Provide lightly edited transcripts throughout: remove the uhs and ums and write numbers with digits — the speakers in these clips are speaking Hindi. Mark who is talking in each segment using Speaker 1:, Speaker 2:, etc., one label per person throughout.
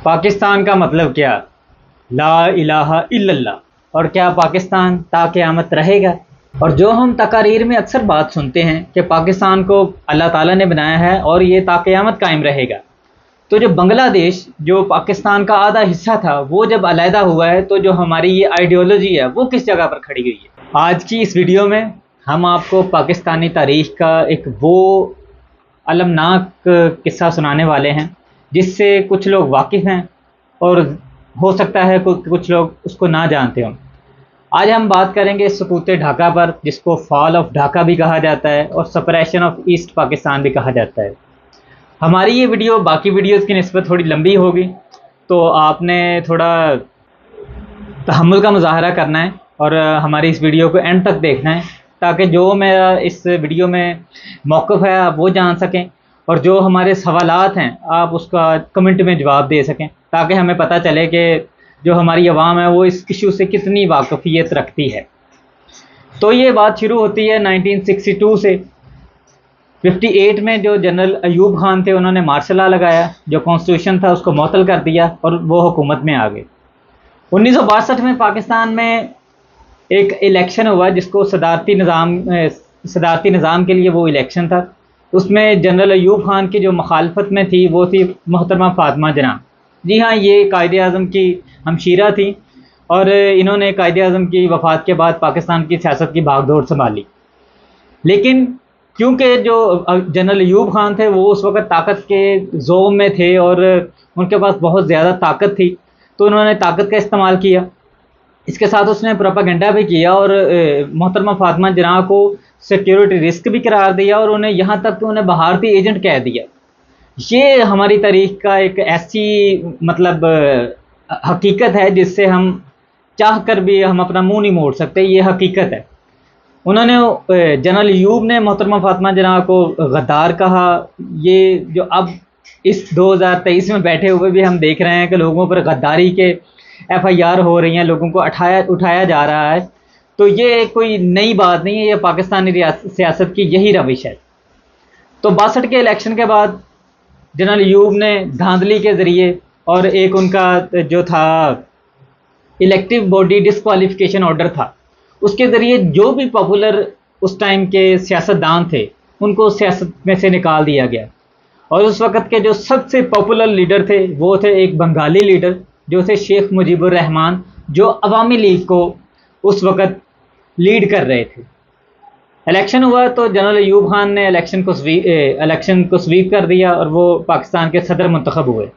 Speaker 1: पाकिस्तान का मतलब क्या? ला इलाहा इल्लल्लाह। और क्या पाकिस्तान ता क़यामत रहेगा? और जो हम तकारीर में अक्सर बात सुनते हैं कि पाकिस्तान को अल्लाह ताला ने बनाया है और ये ता क़यामत कायम रहेगा, तो जो बांग्लादेश जो पाकिस्तान का आधा हिस्सा था वो जब अलहदा हुआ है तो जो हमारी ये आइडियोलॉजी है वो किस जगह पर खड़ी हुई है? आज की इस वीडियो में हम आपको पाकिस्तानी तारीख़ का एक वो अलमनाक किस्सा सुनाने वाले हैं जिससे कुछ लोग वाकिफ़ हैं और हो सकता है कुछ लोग उसको ना जानते हों। आज हम बात करेंगे सकूत ढाका पर, जिसको फॉल ऑफ ढाका भी कहा जाता है और सपरेशन ऑफ ईस्ट पाकिस्तान भी कहा जाता है। हमारी ये वीडियो बाकी वीडियोज़ की निस्बत थोड़ी लंबी होगी, तो आपने थोड़ा तहम्मुल का मुज़ाहरा करना है और हमारी इस वीडियो को एंड तक देखना है ताकि जो मेरा इस वीडियो में मौक़िफ़ है आप वो जान सकें और जो हमारे सवालात हैं आप उसका कमेंट में जवाब दे सकें, ताकि हमें पता चले कि जो हमारी आवाम है वो इस इशू से कितनी वाकफ़ियत रखती है। तो ये बात शुरू होती है 1962 से। 58 में जो जनरल अयूब खान थे उन्होंने मार्शल लॉ लगाया, जो कॉन्स्टिट्यूशन था उसको मुअत्तल कर दिया और वो हुकूमत में आ गए। 1962 में पाकिस्तान में एक इलेक्शन हुआ जिसको सदारती निज़ाम के लिए वो इलेक्शन था। उसमें जनरल अयूब खान की जो मुखालफत में थी वो थी मोहतरमा फ़ातिमा जना। जी हाँ, ये कायदे आज़म की हमशीरा थी और इन्होंने कायदे आज़म की वफ़ात के बाद पाकिस्तान की सियासत की भागदौड़ संभाली। लेकिन क्योंकि जो जनरल अयूब खान थे वो उस वक़्त ताकत के ज़ोम में थे और उनके पास बहुत ज़्यादा ताकत थी, तो उन्होंने ताकत का इस्तेमाल किया। इसके साथ उसने प्रोपेगेंडा भी किया और मोहतरमा फ़ातिमा जना को सिक्योरिटी रिस्क भी करार दिया और उन्हें यहाँ तक कि उन्हें भारतीय एजेंट कह दिया। ये हमारी तारीख़ का एक ऐसी मतलब हकीकत है जिससे हम चाह कर भी हम अपना मुंह नहीं मोड़ सकते, ये हकीकत है। उन्होंने जनरल अयूब ने मोहतरमा फ़ातिमा जना को गद्दार कहा। ये जो अब इस 2023 में बैठे हुए भी हम देख रहे हैं कि लोगों पर गद्दारी के FIR हो रही हैं, लोगों को उठाया जा रहा है, तो ये कोई नई बात नहीं है, ये पाकिस्तानी सियासत की यही रविश है। तो 62 के इलेक्शन के बाद जनरल अयूब ने धांधली के ज़रिए और एक उनका जो था इलेक्टिव बॉडी डिस्क्वालिफिकेशन ऑर्डर था, उसके ज़रिए जो भी पॉपुलर उस टाइम के सियासतदान थे उनको सियासत में से निकाल दिया गया। और उस वक़्त के जो सबसे पॉपुलर लीडर थे वो थे एक बंगाली लीडर जो थे शेख मुजीबुर रहमान, जो अवामी लीग को उस वक़्त लीड कर रहे थे। इलेक्शन हुआ तो जनरल अयूब खान ने इलेक्शन को स्वीप कर दिया और वो पाकिस्तान के सदर मुंतखब हुए।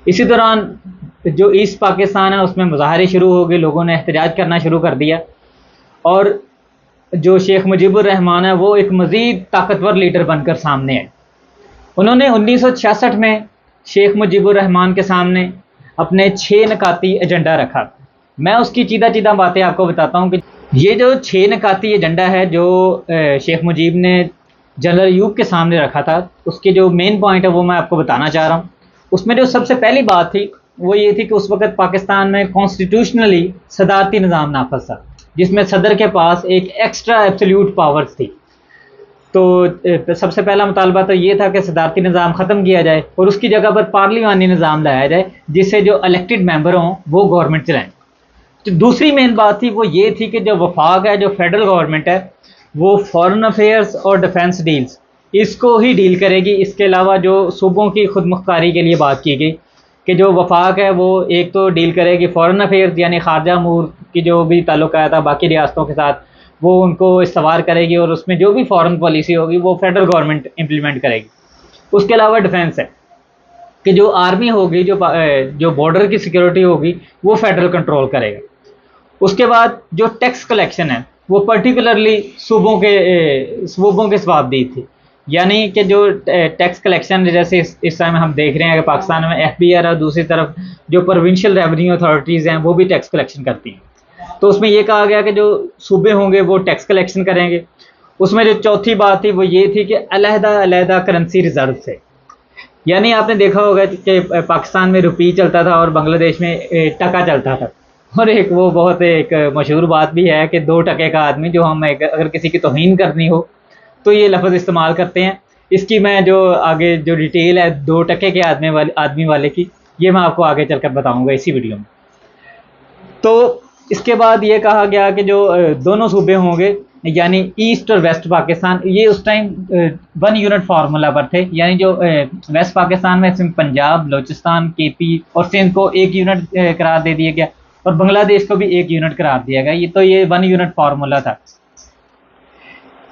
Speaker 1: इसी दौरान जो ईस्ट पाकिस्तान है उसमें मुजाहरे शुरू हो गए, लोगों ने एहतजाज करना शुरू कर दिया और जो शेख मुजीबुर रहमान है वो एक मज़ीद ताकतवर लीडर बनकर सामने आए। उन्होंने 1966 में शेख मुजीबुर रहमान के सामने अपने 6 नकाती एजेंडा रखा। मैं उसकी चीदा बातें आपको बताता हूँ कि ये जो 6 नकाती एजेंडा है जो शेख मुजीब ने जनरल अयूब के सामने रखा था, उसके जो मेन पॉइंट है वो मैं आपको बताना चाह रहा हूँ। उसमें जो सबसे पहली बात थी वो ये थी कि उस वक़्त पाकिस्तान में कॉन्स्टिट्यूशनली सदारती निज़ाम नाफज था, जिसमें सदर के पास एक एक्स्ट्रा एब्सोल्यूट पावर्स थी। तो सबसे पहला मुतालबा तो ये था कि सदारती निज़ाम ख़त्म किया जाए और उसकी जगह पर पार्लिमानी निज़ाम लाया जाए जिससे जो इलेक्टेड मेंबर हों वो गवर्नमेंट चलाएं। तो दूसरी मेन बात थी वो ये थी कि जो वफाक है, जो फेडरल गवर्नमेंट है, वो फॉरेन अफेयर्स और डिफेंस डील्स इसको ही डील करेगी। इसके अलावा जो सूबों की खुद मुख्तारी के लिए बात की गई कि जो वफाक है वो एक तो डील करेगी फॉरेन अफेयर्स यानी खारजा अमूर की जो भी ताल्लुकात है बाकी रियासतों के साथ, वो उनको इस्तवार करेगी और उसमें जो भी फॉरेन पॉलिसी होगी वो फेडरल गवर्नमेंट इम्प्लीमेंट करेगी। उसके अलावा डिफेंस है कि जो आर्मी होगी, जो बॉर्डर की सिक्योरिटी होगी वो फेडरल कंट्रोल करेगा। उसके बाद जो टैक्स कलेक्शन है वो पर्टिकुलरली सूबों के सवाबदीद थी, यानी कि जो टैक्स कलेक्शन जैसे इस टाइम हम देख रहे हैं कि पाकिस्तान में FBR और दूसरी तरफ जो प्रोविंशियल रेवेन्यू अथॉरिटीज़ हैं वो भी टैक्स कलेक्शन करती हैं। तो उसमें ये कहा गया कि जो सूबे होंगे वो टैक्स कलेक्शन करेंगे। उसमें जो चौथी बात थी वो ये थी कि अलहदा करेंसी रिजर्व से, यानी आपने देखा होगा कि पाकिस्तान में रुपी चलता था और बांग्लादेश में टका चलता था। और एक वो बहुत एक मशहूर बात भी है कि 2 टके का आदमी, जो हम अगर किसी की तौहीन करनी हो तो ये लफ्ज़ इस्तेमाल करते हैं। इसकी मैं जो आगे जो डिटेल है 2 टके के आदमी वाले की ये मैं आपको आगे चलकर बताऊंगा इसी वीडियो में। तो इसके बाद ये कहा गया कि जो दोनों सूबे होंगे यानी ईस्ट और वेस्ट पाकिस्तान, ये उस टाइम 1 यूनिट फार्मूला पर थे, यानी जो वेस्ट पाकिस्तान में सिर्फ पंजाब, बलोचिस्तान, केपी और सिंध को 1 यूनिट करार दे दिया गया और बांग्लादेश को भी 1 यूनिट करार दिया गया। ये 1 यूनिट फार्मूला था।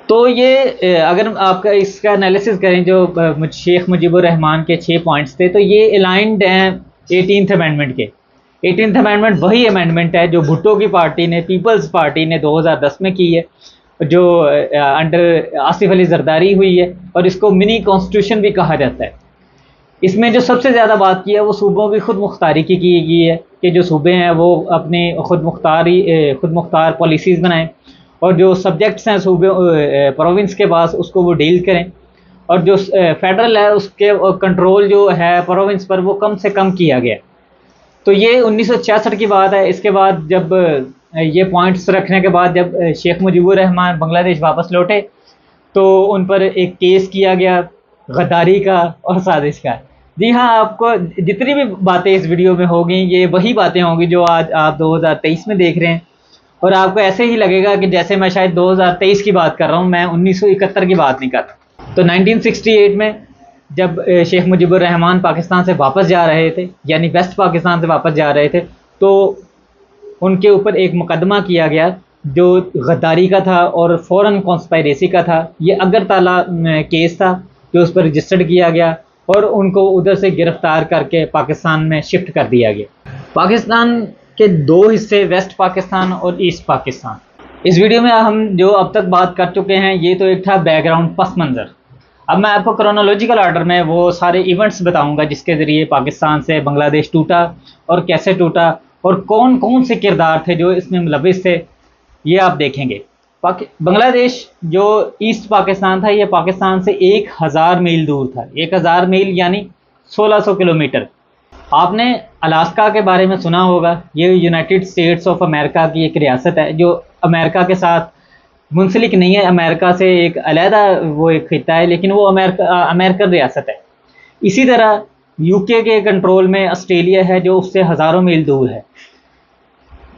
Speaker 1: तो ये अगर आपका इसका एनालिसिस करें, जो शेख मुजीबुर रहमान के 6 पॉइंट्स थे, तो ये अलाइंड हैं 18th अमेंडमेंट के। 18th अमेंडमेंट वही अमेंडमेंट है जो भुट्टो की पार्टी ने, पीपल्स पार्टी ने 2010 में की है, जो अंडर आसिफ अली जरदारी हुई है, और इसको मिनी कॉन्स्टिट्यूशन भी कहा जाता है। इसमें जो सबसे ज़्यादा बात की है वो सूबों की खुद मुख्तारी की गई है कि जो सूबे हैं वो अपने खुद मुख्तार पॉलिसीज़ बनाएं, और जो सब्जेक्ट्स हैं सूबे प्रोविंस के पास उसको वो डील करें, और जो फेडरल है उसके कंट्रोल जो है प्रोविंस पर वो कम से कम किया गया। तो ये 1966 की बात है। इसके बाद जब ये पॉइंट्स रखने के बाद जब शेख मुजीबुर रहमान बांग्लादेश वापस लौटे तो उन पर एक केस किया गया गद्दारी का और साजिश का। जी हाँ, आपको जितनी भी बातें इस वीडियो में होगी ये वही बातें होंगी जो आज आप 2023 में देख रहे हैं, और आपको ऐसे ही लगेगा कि जैसे मैं शायद 2023 की बात कर रहा हूँ, मैं 1971 की बात नहीं कर रहा। तो 1968 में जब शेख मुजीबुर रहमान पाकिस्तान से वापस जा रहे थे, यानी वेस्ट पाकिस्तान से वापस जा रहे थे, तो उनके ऊपर एक मुकदमा किया गया जो गद्दारी का था और फॉरेन कॉन्स्पायरेसी का था। ये अगरतला केस था जो उस पर रजिस्टर्ड किया गया और उनको उधर से गिरफ्तार करके पाकिस्तान में शिफ्ट कर दिया गया। पाकिस्तान के 2 हिस्से, वेस्ट पाकिस्तान और ईस्ट पाकिस्तान। इस वीडियो में हम जो अब तक बात कर चुके हैं ये तो एक था बैकग्राउंड, पस मंज़र। अब मैं आपको क्रोनोलॉजिकल ऑर्डर में वो सारे इवेंट्स बताऊंगा जिसके ज़रिए पाकिस्तान से बांग्लादेश टूटा और कैसे टूटा और कौन कौन से किरदार थे जो इसमें मुलविस थे, ये आप देखेंगे। बांग्लादेश जो ईस्ट पाकिस्तान था ये पाकिस्तान से 1000 मील दूर था। 1000 मील यानी 1600 किलोमीटर। आपने अलास्का के बारे में सुना होगा, ये यूनाइटेड स्टेट्स ऑफ अमेरिका की एक रियासत है जो अमेरिका के साथ मुंसलिक नहीं है। अमेरिका से एक अलहदा वो एक खिता है, लेकिन वो अमेरिकन रियासत है। इसी तरह यूके के कंट्रोल में ऑस्ट्रेलिया है जो उससे हज़ारों मील दूर है।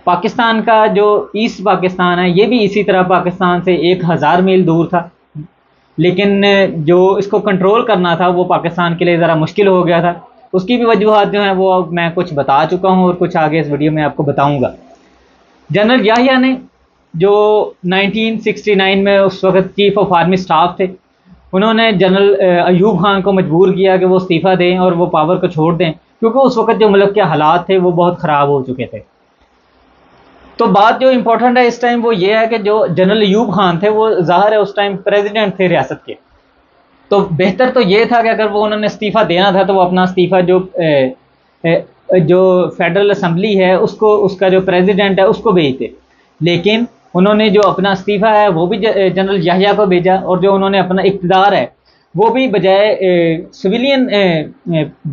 Speaker 1: पाकिस्तान का जो ईस्ट पाकिस्तान है ये भी इसी तरह पाकिस्तान से 1000 मील दूर था, लेकिन जो इसको कंट्रोल करना था वो पाकिस्तान के लिए ज़रा मुश्किल हो गया था। उसकी भी वजूहत जो हैं वो मैं कुछ बता चुका हूँ और कुछ आगे इस वीडियो में आपको बताऊँगा। जनरल याहिया ने जो 1969 में उस वक्त चीफ ऑफ आर्मी स्टाफ थे, उन्होंने जनरल अयूब खान को मजबूर किया कि वो इस्तीफ़ा दें और वो पावर को छोड़ दें, क्योंकि उस वक्त जो मुल्क के हालात थे वो बहुत ख़राब हो चुके थे। तो बात जो इम्पोर्टेंट है इस टाइम वो ये है कि जो जनरल अयूब खान थे वो ज़ाहिर है उस टाइम प्रेसिडेंट थे रियासत के, तो बेहतर तो ये था कि अगर वो उन्होंने इस्तीफ़ा देना था तो वो अपना इस्तीफ़ा जो फेडरल असम्बली है उसको, उसका जो प्रेसिडेंट है उसको भेजते। लेकिन उन्होंने जो अपना इस्तीफ़ा है वो भी जनरल याहिया को भेजा, और जो उन्होंने अपना इक़्तिदार है वो भी बजाय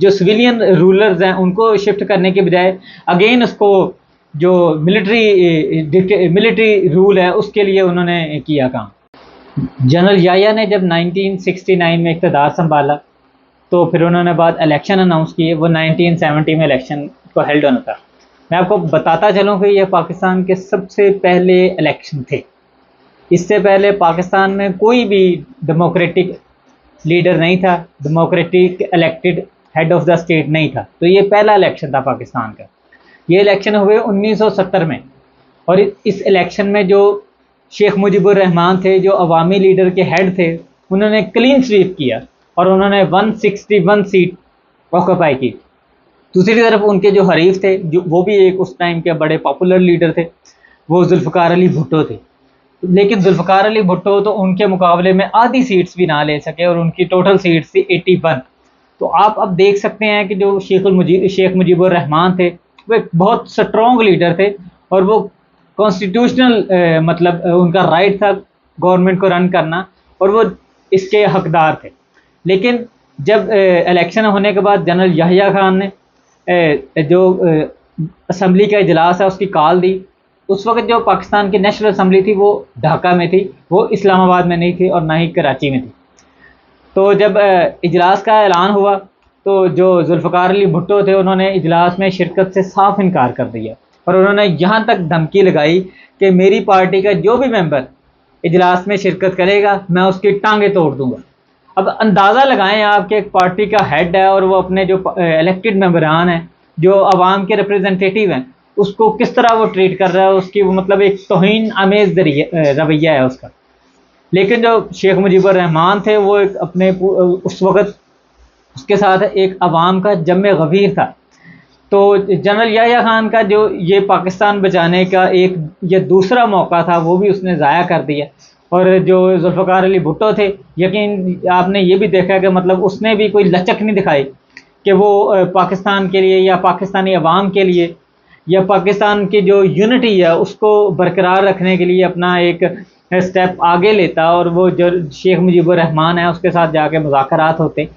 Speaker 1: सिविलियन रूलर्स हैं उनको शिफ्ट करने के बजाय अगेन उसको जो मिलिट्री रूल है उसके लिए उन्होंने किया काम। जनरल याहिया ने जब 1969 में इक़्तिदार संभाला तो फिर उन्होंने बाद इलेक्शन अनाउंस किए। वो 1970 में इलेक्शन को हेल्ड होना था। मैं आपको बताता चलूँ कि ये पाकिस्तान के सबसे पहले इलेक्शन थे। इससे पहले पाकिस्तान में कोई भी डेमोक्रेटिक लीडर नहीं था, democratic elected head of the state नहीं था। तो ये पहला इलेक्शन था पाकिस्तान का। ये इलेक्शन हुए 1970 में, और इस इलेक्शन में जो शेख मुजीबुर रहमान थे जो अवामी लीडर के हेड थे, उन्होंने क्लीन स्वीप किया और उन्होंने 161 सीट ऑक्यूपाई की। दूसरी तरफ उनके जो हरीफ थे, जो वो भी एक उस टाइम के बड़े पॉपुलर लीडर थे, वो जुल्फ़िकार अली भुट्टो थे। लेकिन जुल्फ़िकार अली भुट्टो तो उनके मुकाबले में आधी सीट्स भी ना ले सके और उनकी टोटल सीट्स थी 81। तो आप अब देख सकते हैं कि जो शेख मुजीबुर रहमान थे वो एक बहुत स्ट्रॉन्ग लीडर थे और वो कॉन्स्टिट्यूशनल मतलब उनका राइट था गवर्नमेंट को रन करना और वो इसके हकदार थे। लेकिन जब इलेक्शन होने के बाद जनरल याहिया खान ने जो असम्बली का इजलास है उसकी कॉल दी। उस वक्त जो पाकिस्तान की नेशनल असम्बली थी वो ढाका में थी, वो इस्लामाबाद में नहीं थी और ना ही कराची में थी। तो जब इजलास का ऐलान हुआ तो जो जुल्फ़िकार अली भुट्टो थे उन्होंने इजलास में शिरकत से साफ इनकार कर दिया और उन्होंने यहाँ तक धमकी लगाई कि मेरी पार्टी का जो भी मेंबर इजलास में शिरकत करेगा मैं उसकी टांगे तोड़ दूंगा। अब अंदाज़ा लगाएं आप कि एक पार्टी का हेड है और वो अपने जो इलेक्टेड मेंबरान हैं, जो अवाम के रिप्रेजेंटेटिव हैं, उसको किस तरह वो ट्रीट कर रहा है, उसकी वो मतलब एक तौहीन आमेज़ रवैया है उसका। लेकिन जो शेख मुजीबुर रहमान थे वो एक अपने उस वक़्त उसके साथ एक अवाम का जम गवीर था। तो जनरल याह्या खान का जो ये पाकिस्तान बचाने का एक ये दूसरा मौका था वो भी उसने ज़ाया कर दिया। और जो जुल्फ़िकार अली भुट्टो थे, यकीन आपने ये भी देखा कि मतलब उसने भी कोई लचक नहीं दिखाई कि वो पाकिस्तान के लिए या पाकिस्तानी अवाम के लिए या पाकिस्तान की जो यूनिटी है उसको बरकरार रखने के लिए अपना एक स्टेप आगे लेता और वो जो शेख मुजीबुर रहमान है उसके साथ जाके मुज़ाकरात होते।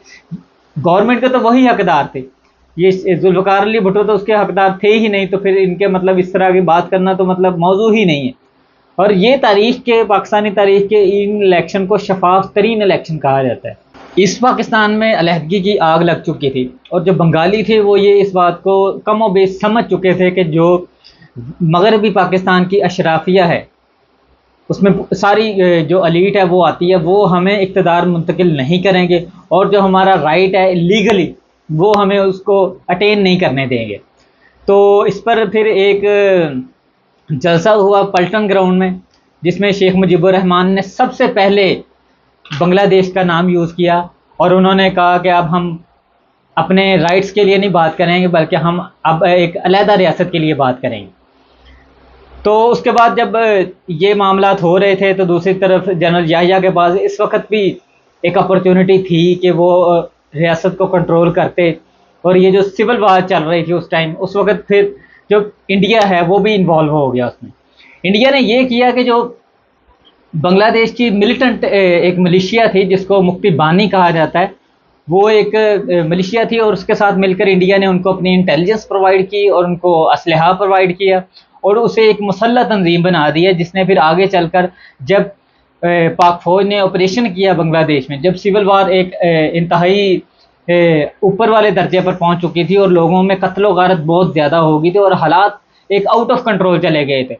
Speaker 1: गवर्नमेंट के तो वही हकदार थे, ये जुल्फ़िकार अली भुट्टो तो उसके हकदार थे ही नहीं, तो फिर इनके मतलब इस तरह की बात करना तो मतलब मौजू ही नहीं है। और ये तारीख के पाकिस्तानी तारीख के इन इलेक्शन को शफाफ तरीन इलेक्शन कहा जाता है। इस पाकिस्तान में अलहदगी की आग लग चुकी थी और जो बंगाली थे वो ये इस बात को कम व बेश समझ चुके थे कि जो मगरबी पाकिस्तान की अशराफिया है उसमें सारी जो अलीट है वो आती है, वो हमें इक़्तिदार मुंतकिल नहीं करेंगे और जो हमारा राइट है लीगली वो हमें उसको अटेन नहीं करने देंगे। तो इस पर फिर एक जलसा हुआ पल्टन ग्राउंड में, जिसमें शेख मुजीबुर रहमान ने सबसे पहले बांग्लादेश का नाम यूज़ किया और उन्होंने कहा कि अब हम अपने राइट्स के लिए नहीं बात करेंगे बल्कि हम अब एक अलहदा रियासत के लिए बात करेंगे। तो उसके बाद जब ये मामलात हो रहे थे तो दूसरी तरफ जनरल याह्या के पास इस वक्त भी एक अपॉर्चुनिटी थी कि वो रियासत को कंट्रोल करते। और ये जो सिविल वार चल रही थी उस टाइम, उस वक्त फिर जो इंडिया है वो भी इन्वॉल्व हो गया उसमें। इंडिया ने ये किया कि जो बांग्लादेश की मिलिटेंट एक मिलिशिया थी जिसको मुक्ति बानी कहा जाता है, वो एक मिलिशिया थी और उसके साथ मिलकर इंडिया ने उनको अपनी इंटेलिजेंस प्रोवाइड की और उनको असलहा प्रोवाइड किया और उसे एक मुसल्लह तंजीम बना दिया, जिसने फिर आगे चलकर जब पाक फौज ने ऑपरेशन किया बांग्लादेश में, जब सिविल वार एक इंतहाई ऊपर वाले दर्जे पर पहुंच चुकी थी और लोगों में कत्लो गारत बहुत ज़्यादा हो गई थी और हालात एक आउट ऑफ कंट्रोल चले गए थे,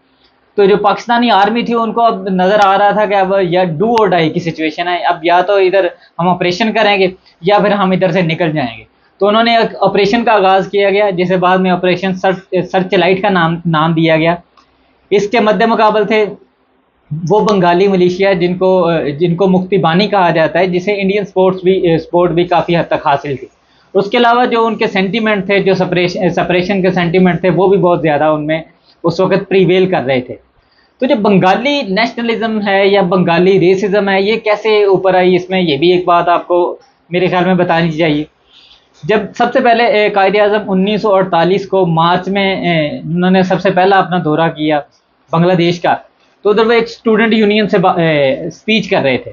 Speaker 1: तो जो पाकिस्तानी आर्मी थी उनको अब नज़र आ रहा था कि अब या डू और डाई की सिचुएशन है, अब या तो इधर हम ऑपरेशन करेंगे या फिर हम इधर से निकल जाएंगे। तो उन्होंने एक ऑपरेशन का आगाज़ किया गया जिसे बाद में ऑपरेशन सर्च लाइट का नाम दिया गया। इसके मद्दे मुकाबल थे वो बंगाली मलेशिया जिनको मुक्ति बानी कहा जाता है, जिसे इंडियन स्पोर्ट भी काफ़ी हद तक हासिल थी। उसके अलावा जो उनके सेंटीमेंट थे, जो सपरेशन के सेंटीमेंट थे, वो भी बहुत ज़्यादा उनमें उस वक्त प्रीवेल कर रहे थे। तो जो बंगाली नेशनलिज्म है या बंगाली रेसिज्म है, ये कैसे ऊपर आई, इसमें ये भी एक बात आपको मेरे ख्याल में बतानी चाहिए। जब सबसे पहले कायदे आज़म 1948 को मार्च में उन्होंने सबसे पहला अपना दौरा किया बांग्लादेश का, तो उधर वो एक स्टूडेंट यूनियन से स्पीच कर रहे थे।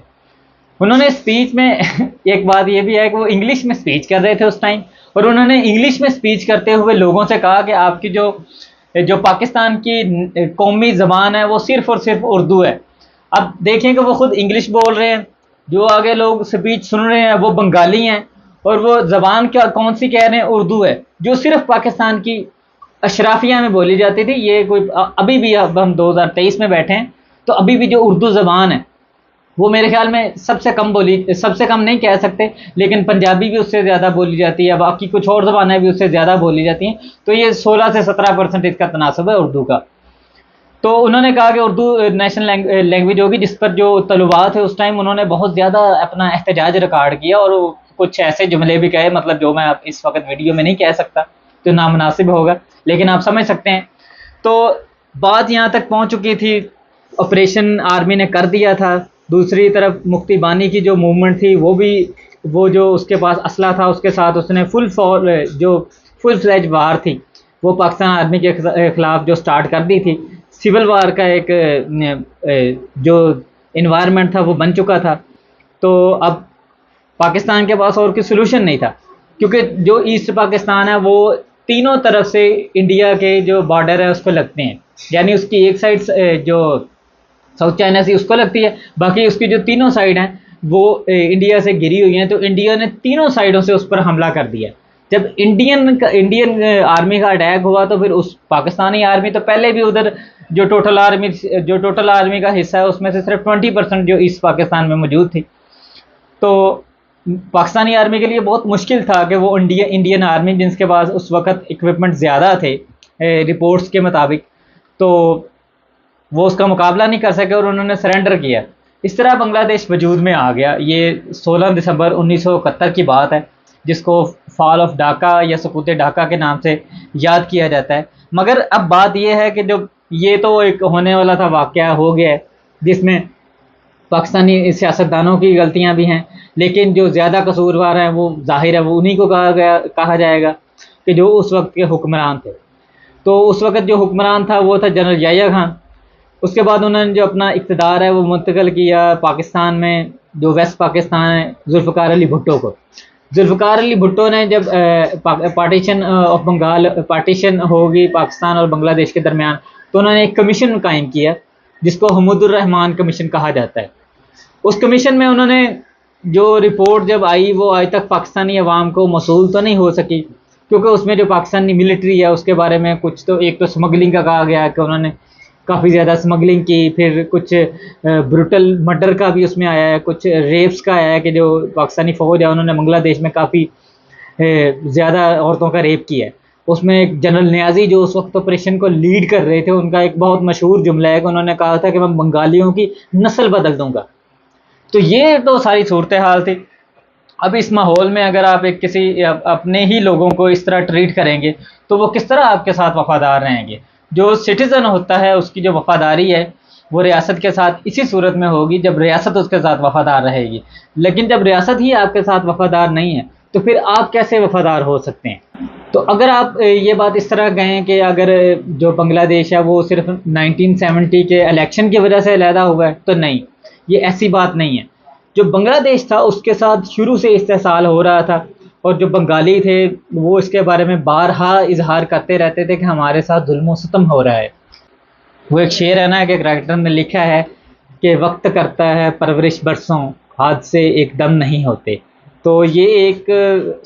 Speaker 1: उन्होंने स्पीच में एक बात ये भी है कि वो इंग्लिश में स्पीच कर रहे थे उस टाइम, और उन्होंने इंग्लिश में स्पीच करते हुए लोगों से कहा कि आपकी जो पाकिस्तान की कौमी ज़बान है वो सिर्फ़ और सिर्फ उर्दू है। अब देखें कि वो ख़ुद इंग्लिश बोल रहे हैं, जो आगे लोग स्पीच सुन रहे हैं वो बंगाली हैं, और वो ज़बान क्या कौन सी कह रहे हैं, उर्दू है, जो सिर्फ पाकिस्तान की अशराफिया में बोली जाती थी। ये कोई अभी भी, अब हम 2023 में बैठे हैं तो अभी भी जो उर्दू ज़बान है वो मेरे ख्याल में सबसे कम नहीं कह सकते, लेकिन पंजाबी भी उससे ज़्यादा बोली जाती है, बाकी कुछ और ज़बानें भी उससे ज़्यादा बोली जाती हैं। तो ये 16 से 17% इसका तनासब है उर्दू का। तो उन्होंने कहा कि उर्दू नेशनल लैंग्वेज होगी, जिस पर जो तलबा थे उस टाइम उन्होंने बहुत ज़्यादा अपना एहतजाज रिकॉर्ड किया और कुछ ऐसे जुमले भी कहे, मतलब जो मैं इस वक्त वीडियो में नहीं कह सकता, जो नामुनासिब होगा, लेकिन आप समझ सकते हैं। तो बात यहाँ तक पहुँच चुकी थी, ऑपरेशन आर्मी ने कर दिया था। दूसरी तरफ मुक्ति बानी की जो मूवमेंट थी वो जो उसके पास असला था, उसके साथ उसने फुल फ्लैज वार थी वो पाकिस्तान आर्मी के ख़िलाफ़ जो स्टार्ट कर दी थी। सिविल वार का एक जो इन्वायरमेंट था वो बन चुका था। तो अब पाकिस्तान के पास और कोई सोल्यूशन नहीं था, क्योंकि जो ईस्ट पाकिस्तान है वो तीनों तरफ से इंडिया के जो बॉर्डर है उसको लगते हैं, यानी उसकी एक साइड जो साउथ चाइना सी उसको लगती है, बाकी उसकी जो तीनों साइड हैं वो इंडिया से घिरी हुई हैं, तो इंडिया ने तीनों साइडों से उस पर हमला कर दिया। जब इंडियन आर्मी का अटैक हुआ तो फिर उस पाकिस्तानी आर्मी तो पहले भी उधर जो टोटल आर्मी का हिस्सा है उसमें से सिर्फ 20% जो ईस्ट पाकिस्तान में मौजूद थी। तो पाकिस्तानी आर्मी के लिए बहुत मुश्किल था कि वो इंडियन आर्मी जिनके पास उस वक्त इक्विपमेंट ज़्यादा थे रिपोर्ट्स के मुताबिक, तो वो उसका मुकाबला नहीं कर सके और उन्होंने सरेंडर किया। इस तरह बांग्लादेश वजूद में आ गया। ये 16 दिसंबर 1971 की बात है, जिसको फॉल ऑफ ढाका या सकूत ढाका के नाम से याद किया जाता है। मगर अब बात यह है कि जो ये तो एक होने वाला था वाक़या हो गया है, जिसमें पाकिस्तानी सियासतदानों की गलतियां भी हैं, लेकिन जो ज़्यादा कसूरवार हैं वो ज़ाहिर है वो उन्हीं को कहा जाएगा कि जो उस वक्त के हुक्मरान थे। तो उस वक्त जो हुक्मरान था वो था जनरल याह्या खान। उसके बाद उन्होंने जो अपना इक़्तिदार है वो मुंतकिल किया पाकिस्तान में, जो वेस्ट पाकिस्तान है, जुल्फ़िकार अली भुट्टो को। जुल्फ़िकार अली भुट्टो ने जब पार्टीशन ऑफ बंगाल पार्टीशन होगी पाकिस्तान और बांग्लादेश के दरमियान, तो उन्होंने एक कमीशन कायम किया जिसको हमीदुर रहमान कमीशन कहा जाता है। उस कमीशन में उन्होंने जो रिपोर्ट जब आई वो आज तक पाकिस्तानी अवाम को मौसूल तो नहीं हो सकी, क्योंकि उसमें जो पाकिस्तानी मिलिट्री है उसके बारे में कुछ तो एक तो स्मगलिंग का कहा गया कि उन्होंने काफ़ी ज़्यादा स्मगलिंग की, फिर कुछ ब्रूटल मर्डर का भी उसमें आया है, कुछ रेप्स का आया है कि जो पाकिस्तानी फ़ौज है उन्होंने बांग्लादेश में काफ़ी ज़्यादा औरतों का रेप किया है। उसमें एक जनरल नियाज़ी जो उस वक्त ऑपरेशन को लीड कर रहे थे, उनका एक बहुत मशहूर जुमला है कि उन्होंने कहा था कि मैं बंगालियों की नस्ल बदल दूंगा। तो ये तो सारी सूरत हाल थी। अब इस माहौल में अगर आप एक किसी अपने ही लोगों को इस तरह ट्रीट करेंगे तो वो किस तरह आपके साथ वफादार रहेंगे। जो सिटीज़न होता है उसकी जो वफादारी है वो रियासत के साथ इसी सूरत में होगी जब रियासत उसके साथ वफादार रहेगी। लेकिन जब रियासत ही आपके साथ वफादार नहीं है तो फिर आप कैसे वफादार हो सकते हैं। तो अगर आप ये बात इस तरह कहें कि अगर जो बांग्लादेश है वो सिर्फ 1970 के इलेक्शन की वजह से अलहदा हुआ है, तो नहीं, ये ऐसी बात नहीं है। जो बांग्लादेश था उसके साथ शुरू से इस्तेसाल हो रहा था, और जो बंगाली थे वो इसके बारे में बारहा इजहार करते रहते थे कि हमारे साथ जुल्म सितम हो रहा है। वो एक शेर है ना कि एक राइटर ने लिखा है कि वक्त करता है परवरिश बरसों, हादसे एकदम नहीं होते। तो ये एक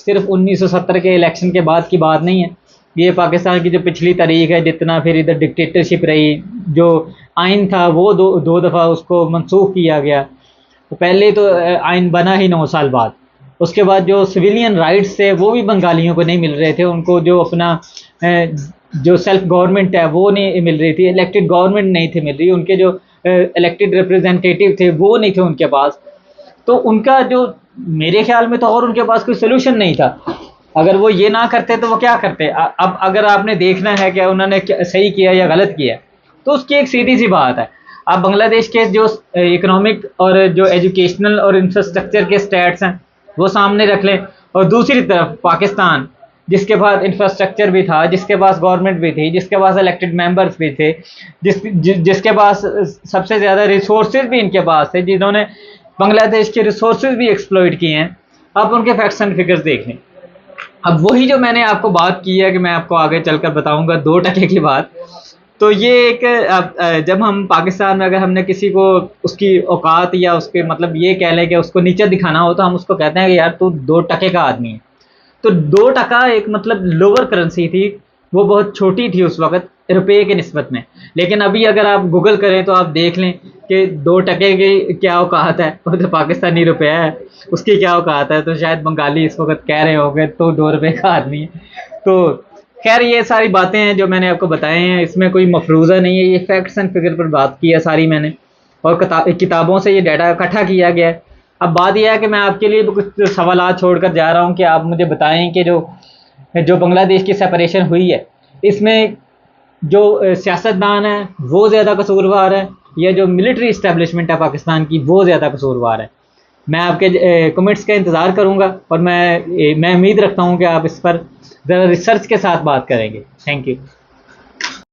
Speaker 1: सिर्फ 1970 के इलेक्शन के बाद की बात नहीं है, ये पाकिस्तान की जो पिछली तारीख है, जितना फिर इधर डिक्टेटरशिप रही, जो आइन था वो दो दफ़ा उसको मनसूख किया गया। तो पहले तो आइन बना ही 9 साल बाद, उसके बाद जो सिविलियन राइट्स थे वो भी बंगालियों को नहीं मिल रहे थे, उनको जो अपना जो सेल्फ गवर्नमेंट है वो नहीं मिल रही थी, इलेक्टेड गवर्नमेंट नहीं थी मिल रही, उनके जो इलेक्टेड रिप्रेजेंटेटिव थे वो नहीं थे उनके पास। तो उनका जो मेरे ख्याल में तो और उनके पास कोई सोल्यूशन नहीं था। अगर वो ये ना करते तो वो क्या करते। अब अगर आपने देखना है कि उन्होंने सही किया या गलत किया, तो उसकी एक सीधी सी बात है, आप बांग्लादेश के जो इकोनॉमिक और जो एजुकेशनल और इंफ्रास्ट्रक्चर के स्टैट्स हैं वो सामने रख लें, और दूसरी तरफ पाकिस्तान जिसके पास इंफ्रास्ट्रक्चर भी था, जिसके पास गवर्नमेंट भी थी, जिसके पास इलेक्टेड मेंबर्स भी थे, जिसके पास सबसे ज़्यादा रिसोर्सेज भी इनके पास थे, जिन्होंने बांग्लादेश के रिसोर्सेज भी एक्सप्लॉइट किए हैं। आप उनके फैक्ट्स एंड फिगर्स देख लें। अब वही जो मैंने आपको बात की है कि मैं आपको आगे चलकर बताऊंगा 2% की बात, तो ये एक जब हम पाकिस्तान में अगर हमने किसी को उसकी औकात या उसके मतलब ये कह लें कि उसको नीचे दिखाना हो, तो हम उसको कहते हैं कि यार तू 2% का आदमी है। तो 2% एक मतलब लोअर करेंसी थी, वो बहुत छोटी थी उस वक्त रुपये के निस्बत में। लेकिन अभी अगर आप गूगल करें तो आप देख लें कि 2% की क्या औकात है, वो तो पाकिस्तानी रुपया है, उसकी क्या औकात है। तो शायद बंगाली इस वक्त कह रहे होंगे तो 2 रुपये का आदमी है। तो खैर ये सारी बातें हैं जो मैंने आपको बताए हैं, इसमें कोई मफरूज़ा नहीं है, ये फैक्ट्स एंड फिगर पर बात की है सारी मैंने, और किताबों से ये डाटा इकट्ठा किया गया है। अब बात यह है कि मैं आपके लिए कुछ सवालात छोड़कर जा रहा हूँ कि आप मुझे बताएं कि जो बांग्लादेश की सेपरेशन हुई है, इसमें जो सियासतदान है वो ज़्यादा कसूरवार है, या जो मिलिट्री इस्टेब्लिशमेंट है पाकिस्तान की वो ज़्यादा कसूरवार है। मैं आपके कमेंट्स का इंतज़ार करूँगा, और मैं उम्मीद रखता हूँ कि आप इस पर ज़रा रिसर्च के साथ बात करेंगे। Thank you.